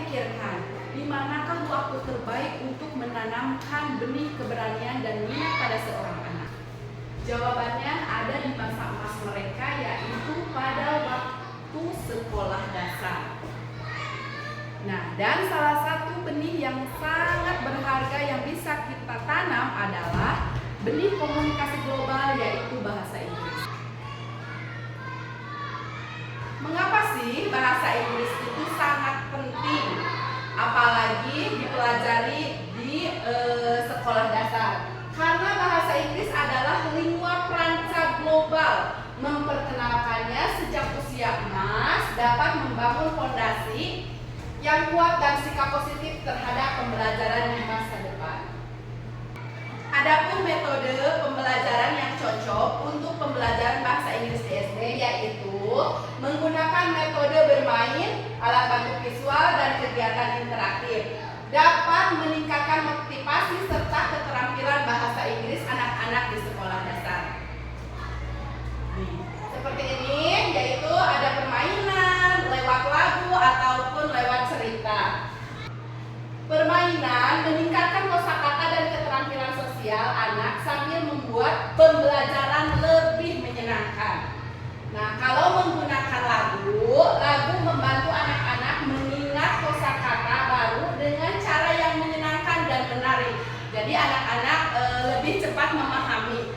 pikirkan, di manakah waktu terbaik untuk menanamkan benih keberanian dan minat pada seorang anak? Jawabannya ada di masa emas mereka, yaitu pada waktu sekolah dasar. Nah, dan salah satu benih yang sangat berharga yang bisa kita tanam adalah benih komunikasi global, yaitu bahasa Inggris. Mengapa sih bahasa Inggris itu sangat penting, apalagi dipelajari di sekolah dasar? Karena bahasa Inggris adalah lingua franca global. Memperkenalkannya sejak usia emas dapat membangun fondasi yang kuat dan sikap positif terhadap pembelajaran di masa depan. Adapun metode pembelajaran yang cocok untuk pembelajaran bahasa Inggris di SD yaitu menggunakan metode bermain, alat bantu visual, dan kegiatan interaktif. Dapat meningkatkan motivasi serta keterampilan bahasa Inggris anak-anak di sekolah dasar. Seperti ini, yaitu ada permainan lewat lagu ataupun lewat cerita. Permainan meningkatkan kosakata dan keterampilan sosial anak sambil membuat pembelajaran lebih menyenangkan. Nah, kalau menggunakan lagu membantu anak-anak mengingat kosakata baru dengan cara yang menyenangkan dan menarik. Jadi anak-anak lebih cepat memahami.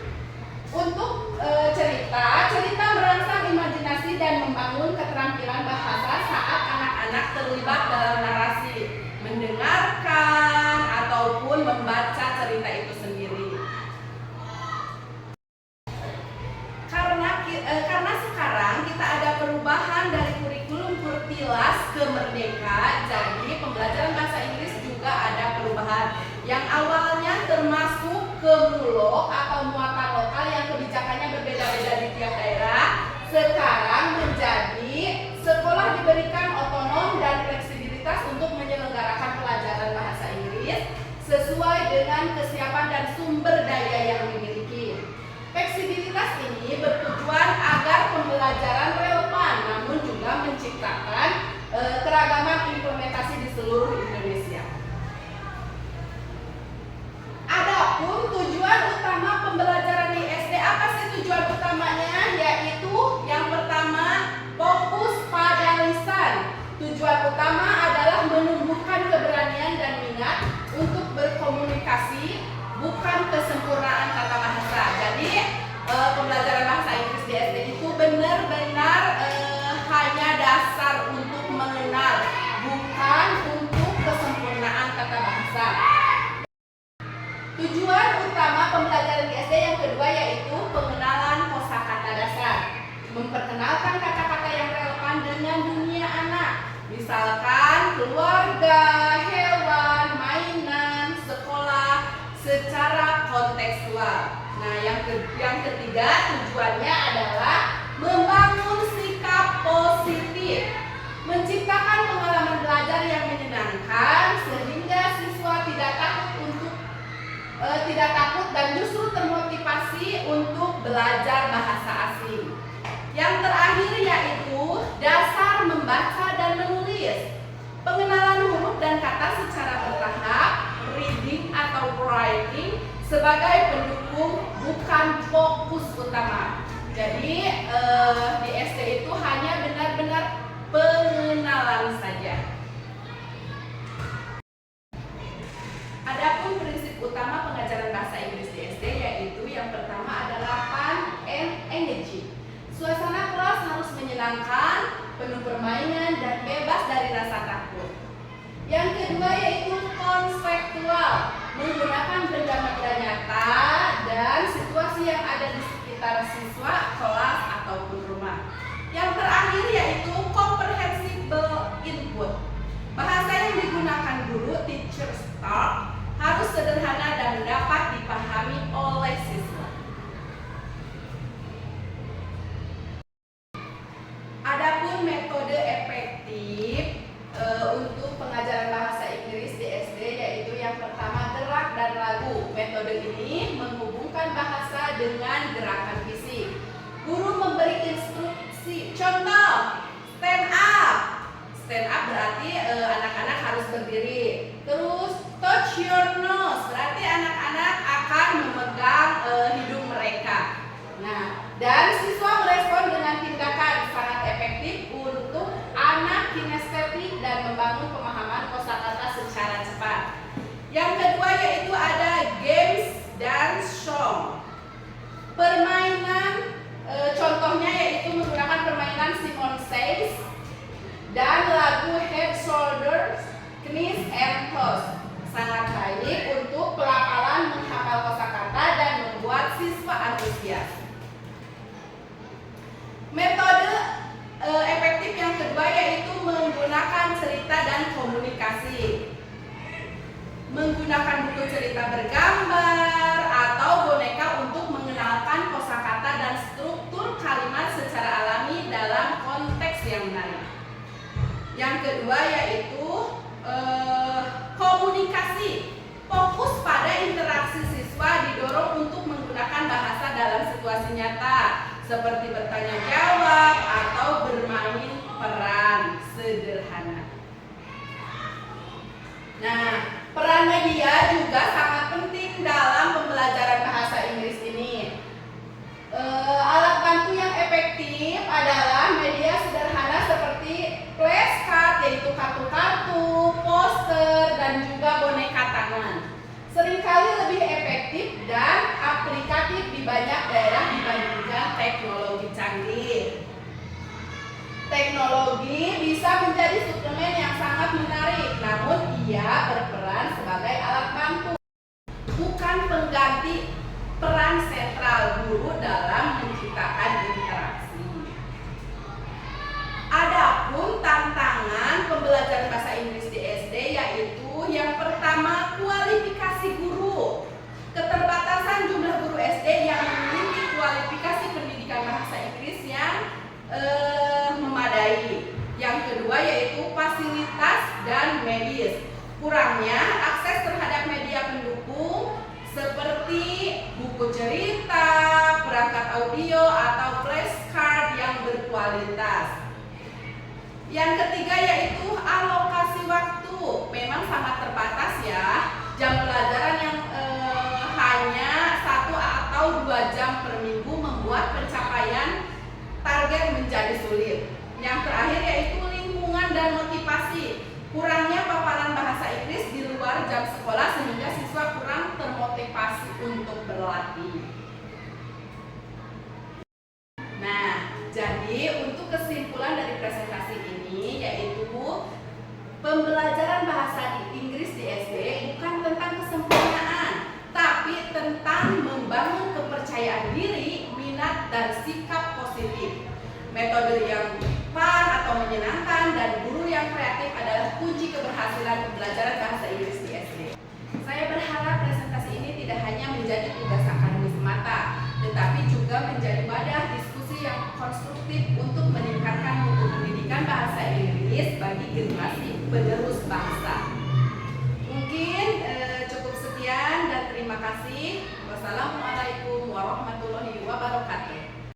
Untuk cerita merangsang imajinasi dan membangun keterampilan bahasa saat anak-anak terlibat dalam narasi, mendengarkan ataupun membaca cerita itu sendiri. Karena sekarang kita ada perubahan dari kurikulum Kurtilas ke Merdeka, jadi pembelajaran bahasa Inggris juga ada perubahan. Yang awalnya termasuk ke mulok atau muatan lokal yang kebijakannya berbeda-beda di tiap daerah, sekarang menjadi sekolah diberikan otonom dan fleksibilitas untuk menyelenggarakan pelajaran bahasa Inggris sesuai dengan kesiapan dan sumber daya yang dimiliki. Fleksibilitas ini bertujuan agar pembelajaran relevan, namun juga menciptakan keragaman implementasi di seluruh Indonesia. Adapun tujuan utama pembelajaran di SD, apa sih tujuan utamanya? Yaitu yang pertama, fokus pada lisan. Tujuan utama adalah menumbuhkan keberanian dan minat untuk berkomunikasi, bukan kesempurnaan tata bahasa. Jadi pembelajaran bahasa Inggris di SD itu benar-benar hanya dasar untuk mengenal, bukan untuk kesempurnaan tata bahasa. Tujuan utama pembelajaran di SD yang kedua yaitu pengenalan kosakata dasar. Memperkenalkan kata-kata yang relevan dengan dunia anak. Misalkan keluarga, hewan, mainan, sekolah secara kontekstual. Nah, yang ketiga tujuannya adalah membangun sikap positif. Menciptakan pengalaman belajar yang menyenangkan sehingga siswa tidak takut dan justru termotivasi untuk belajar bahasa asing. Yang terakhir yaitu dasar membaca dan menulis. Pengenalan huruf dan kata secara bertahap, reading atau writing sebagai pendukung, bukan fokus utama. Jadi di SD itu hanya benar-benar pengenalan saja. Adapun prinsip utama pengajaran bahasa Inggris di SD yaitu yang pertama adalah fun and engaging. Suasana kelas harus menyenangkan, penuh permainan dan bebas dari rasa takut. Yang kedua yaitu konspektual, menggunakan benda-benda nyata dan situasi yang ada di sekitar siswa, kelas ataupun rumah. Yang terakhir yaitu comprehensible input. Bahasa yang digunakan guru, teacher staff, harus sederhana dan dapat dipahami oleh siswa. Adapun metode efektif untuk pengajaran bahasa Inggris di SD yaitu yang pertama gerak dan lagu. Metode ini menghubungkan bahasa dengan gerakan fisik. Guru memberi instruksi. Contoh, stand up. Stand up berarti anak-anak Knis and Toast. Sangat baik untuk pelafalan menghafal kosakata dan membuat siswa antusias. Metode efektif yang kedua yaitu menggunakan cerita dan komunikasi. Menggunakan buku cerita bergambar atau boneka untuk mengenalkan kosakata dan struktur kalimat secara alami dalam konteks yang menarik. Yang kedua yaitu komunikasi. Fokus pada interaksi siswa didorong untuk menggunakan bahasa dalam situasi nyata seperti bertanya jawab atau bermain peran sederhana. Nah, peran media juga sangat penting dalam pembelajaran bahasa Inggris ini. Alat bantu yang efektif adalah media sederhana seperti flashcard, yaitu kartu-kartu, poster, dan juga boneka tangan. Seringkali lebih efektif dan aplikatif di banyak daerah dibandingkan teknologi canggih. Teknologi bisa menjadi suplemen yang sangat menarik, namun ia berperan sebagai alat bantu, bukan pengganti peran sentral guru dalam menciptakan interaksi. Adapun tantangan pembelajaran bahasa Inggris di SD yaitu yang pertama, kualifikasi guru. Keterbatasan jumlah guru SD yang memiliki kualifikasi pendidikan bahasa Inggris yang memadai. Yang kedua yaitu fasilitas dan medis. Kurangnya akses terhadap media pendukung seperti buku cerita, perangkat audio, atau flashcard yang berkualitas. Yang ketiga yaitu alokasi waktu. Memang sangat terbatas ya. Jam pelajaran yang hanya 1 atau 2 jam per minggu membuat pencapaian target menjadi sulit. Yang terakhir yaitu lingkungan dan motivasi. Kurangnya paparan bahasa Inggris di luar jam sekolah sehingga siswa kurang termotivasi untuk berlatih. Nah, jadi untuk kesimpulan dari presentasi ini yaitu pembelajaran bahasa Inggris di SD bukan tentang kesempurnaan, tapi tentang membangun kepercayaan diri, minat, dan sikap positif. Metode yang fun atau menyenangkan dan guru yang kreatif adalah kunci keberhasilan pembelajaran bahasa Inggris di SD. Saya berharap presentasi ini tidak hanya menjadi tugas akademis semata, tetapi juga menjadi wadah diskusi yang konstruktif untuk meningkatkan mutu pendidikan bahasa Inggris bagi generasi penerus bangsa. Mungkin cukup sekian dan terima kasih. Wassalamualaikum warahmatullahi wabarakatuh.